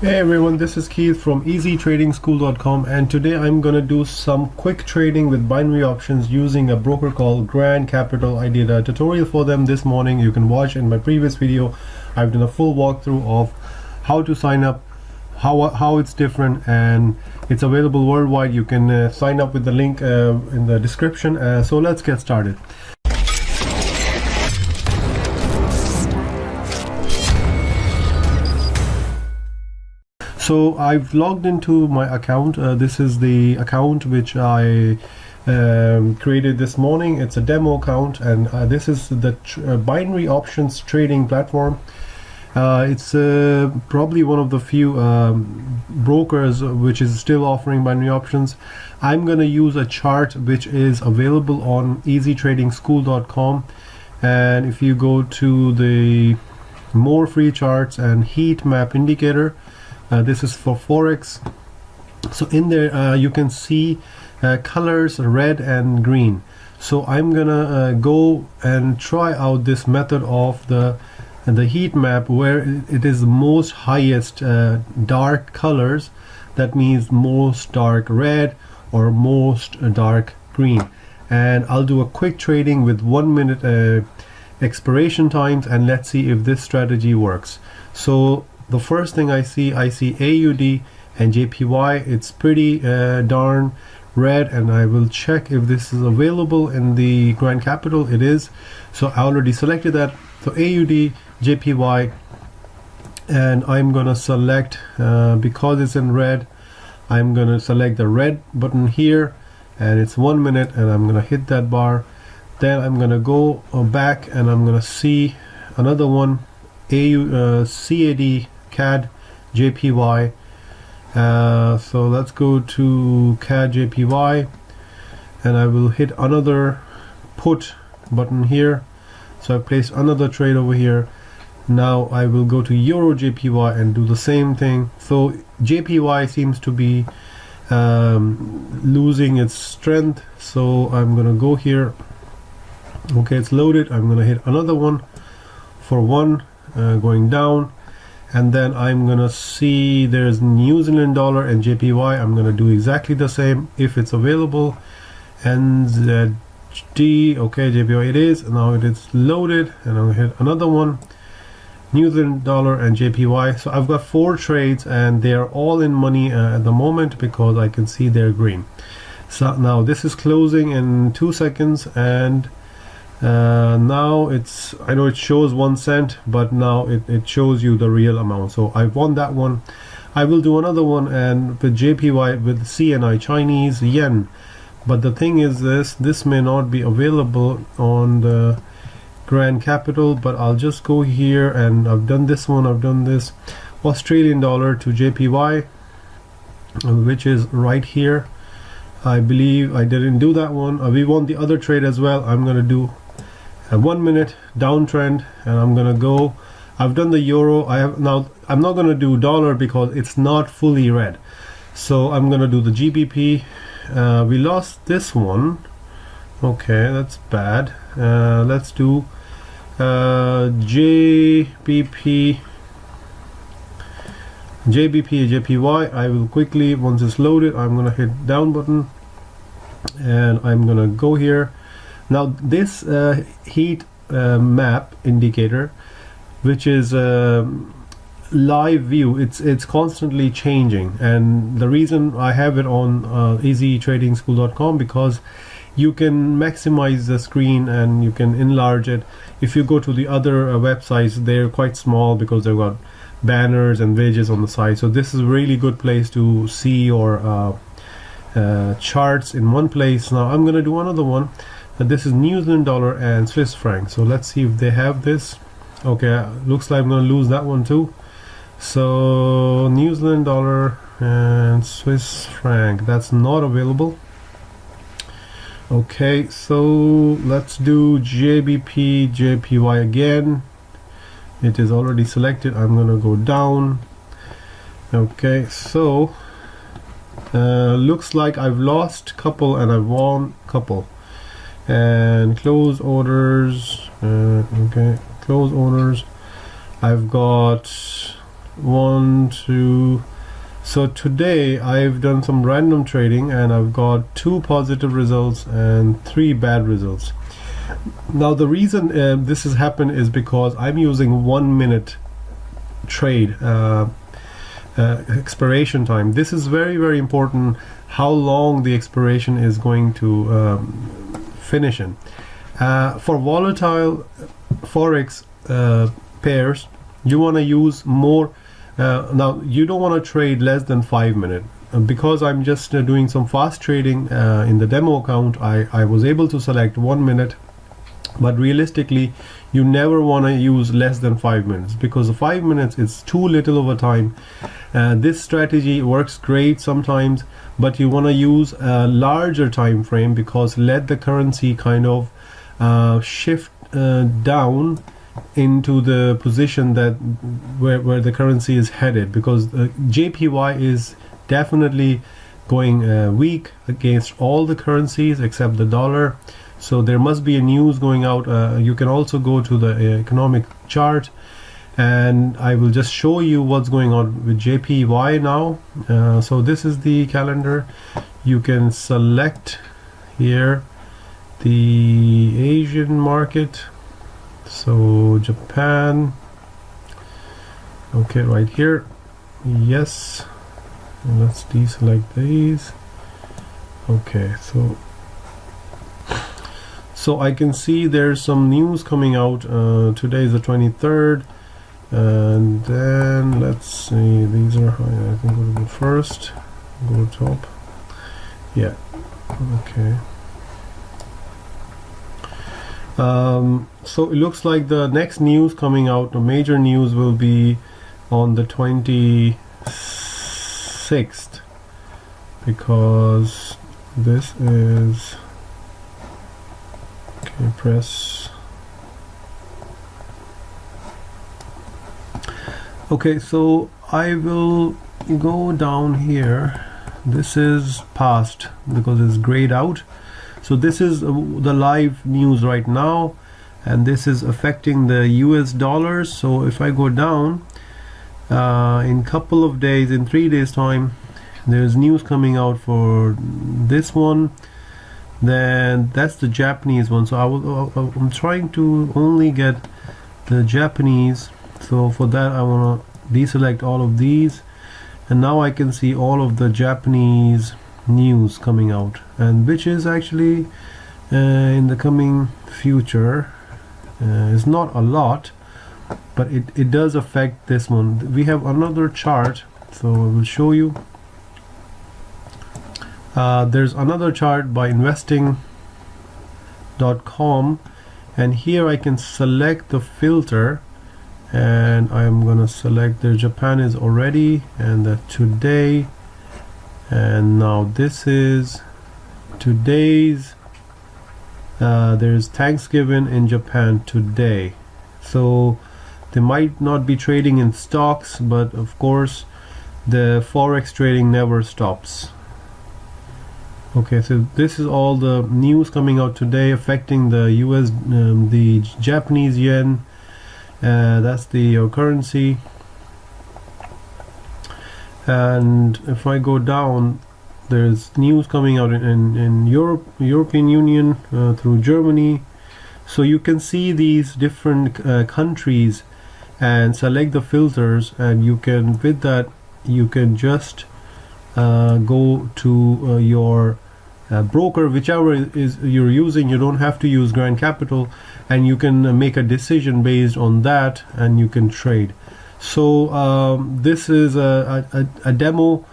Hey everyone, this is Keith from easytradingschool.com, and today I'm going to do some quick trading with binary options using a broker called Grand Capital. I did a tutorial for them this morning. You can watch in my previous video. I've done a full walkthrough of how to sign up, how it's different, and it's available worldwide. You can sign up with the link in the description. So let's get started. So I've logged into my account. This is the account which I created this morning. It's a demo account, and this is the binary options trading platform. It's probably one of the few brokers which is still offering binary options. I'm going to use a chart which is available on easytradingschool.com, and if you go to the more free charts and heat map indicator, this is for forex. So in there you can see colors red and green. So I'm gonna go and try out this method of the heat map, where it is most highest dark colors. That means most dark red or most dark green. And I'll do a quick trading with 1 minute expiration times, and let's see if this strategy works. So the first thing I see AUD and JPY. It's pretty darn red, and I will check if this is available in the Grand Capital. It is. So I already selected that. So AUD, JPY, and I'm gonna select because it's in red, I'm gonna select the red button here, and it's 1 minute, and I'm gonna hit that bar. Then I'm gonna go back, and I'm gonna see another one, CAD, CAD, JPY. So let's go to CAD JPY, and I will hit another put button here. So I placed another trade over here. Now I will go to Euro JPY and do the same thing. So JPY seems to be losing its strength, so I'm gonna go here. Okay, it's loaded. I'm gonna hit another one for one, going down, and then I'm gonna see there's New Zealand dollar and JPY. I'm gonna do exactly the same if it's available. NZD, okay, JPY it is. Now it is loaded, and I'm gonna hit another one, New Zealand dollar and JPY. So I've got 4 trades, and they are all in money at the moment because I can see they're green. So now this is closing in 2 seconds, and now it's, I know it shows 1 cent, but now it shows you the real amount. So I won that one. I will do another one, and with JPY with CNI, Chinese yen. But the thing is, this may not be available on the Grand Capital, but I'll just go here, and I've done this one, I've done this Australian dollar to JPY, which is right here. I believe I didn't do that one. We won the other trade as well. I'm gonna do a 1 minute downtrend, and I'm gonna go. I've done the euro. I'm not gonna do dollar because it's not fully red. So I'm gonna do the GBP. We lost this one. Okay, that's bad. Let's do JBP, JPY. I will quickly, once it's loaded, I'm gonna hit down button, and I'm gonna go here. Now this heat map indicator, which is live view, it's constantly changing, and the reason I have it on easytradingschool.com, because you can maximize the screen and you can enlarge it. If you go to the other websites, they're quite small because they've got banners and widgets on the side. So this is a really good place to see your charts in one place. Now I'm gonna do another one. This is New Zealand dollar and Swiss franc. So let's see if they have this. Okay, looks like I'm gonna lose that one too. So New Zealand dollar and Swiss franc, that's not available. Okay, so let's do JBP JPY again. It is already selected. I'm gonna go down. Okay, so looks like I've lost couple and I've won couple. And close orders. Okay, close orders. I've got 1, 2. So today I've done some random trading and I've got 2 positive results and 3 bad results. Now the reason this has happened is because I'm using 1 minute trade expiration time. This is very, very important, how long the expiration is going to finish in. For volatile forex pairs, you want to use more. Now you don't want to trade less than 5 minutes. Because I'm just doing some fast trading in the demo account, I was able to select 1 minute, but realistically you never want to use less than 5 minutes, because 5 minutes is too little of a time. This strategy works great sometimes, but you want to use a larger time frame, because let the currency kind of shift down into the position that where the currency is headed, because JPY is definitely going weak against all the currencies except the dollar. So there must be a news going out. You can also go to the economic chart, and I will just show you what's going on with JPY now. So this is the calendar. You can select here the Asian market, so Japan. Okay, right here, yes. And let's deselect these. Okay, so I can see there's some news coming out. Today is the 23rd, and then let's see, these are high. I think we'll go first, go top. Yeah, okay. So it looks like the next news coming out, the major news, will be on the 26th, because this is, okay, press. Okay, so I will go down here. This is past because it's grayed out. So this is the live news right now, and this is affecting the US dollars. So if I go down in couple of days, in 3 days time, there's news coming out for this one. Then that's the Japanese one. So I'm trying to only get the Japanese. So for that I want to deselect all of these, and now I can see all of the Japanese news coming out, and which is actually in the coming future. It's not a lot, but it does affect this one. We have another chart, so I will show you. There's another chart by investing.com, and here I can select the filter, and I'm gonna select the Japan is already, and the today, and now this is today's. There's Thanksgiving in Japan today, so they might not be trading in stocks, but of course the forex trading never stops. Okay, so this is all the news coming out today affecting the US, the Japanese yen. That's the currency. And if I go down, there's news coming out in Europe, European Union, through Germany. So you can see these different countries and select the filters, and you can, with that, you can just go to your broker, whichever is you're using. You don't have to use Grand Capital, and you can make a decision based on that, and you can trade. So this is a demo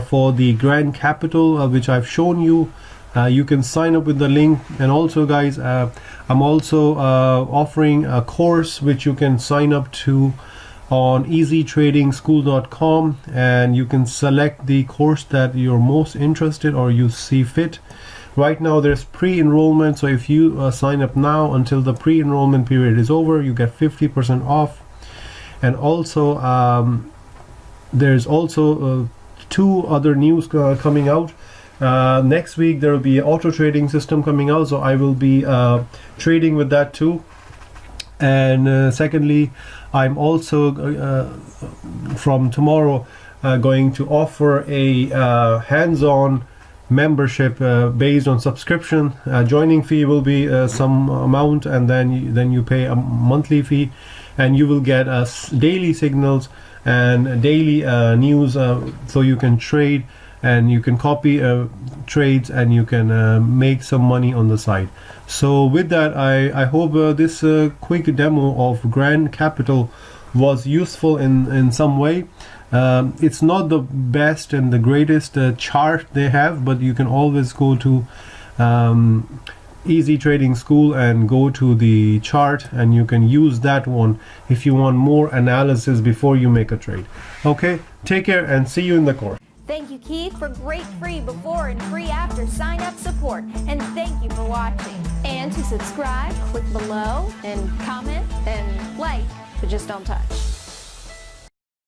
for the Grand Capital, which I've shown you. You can sign up with the link, and also guys, I'm also offering a course which you can sign up to on easytradingschool.com, and you can select the course that you're most interested or you see fit. Right now there's pre-enrollment, so if you sign up now until the pre-enrollment period is over, you get 50% off. And also there's also 2 other news coming out. Next week there will be an auto trading system coming out, so I will be trading with that too. And secondly, I'm also from tomorrow going to offer a hands-on membership based on subscription. Joining fee will be some amount, and then you pay a monthly fee, and you will get daily signals and daily news, so you can trade and you can copy trades and you can make some money on the side. So with that, I hope this quick demo of Grand Capital was useful in some way. It's not the best and the greatest chart they have, but you can always go to Easy Trading School and go to the chart, and you can use that one if you want more analysis before you make a trade. Okay, take care and see you in the course. Thank you, Keith, for great free before and free after sign up support. And thank you for watching. And to subscribe, click below and comment and like, but just don't touch.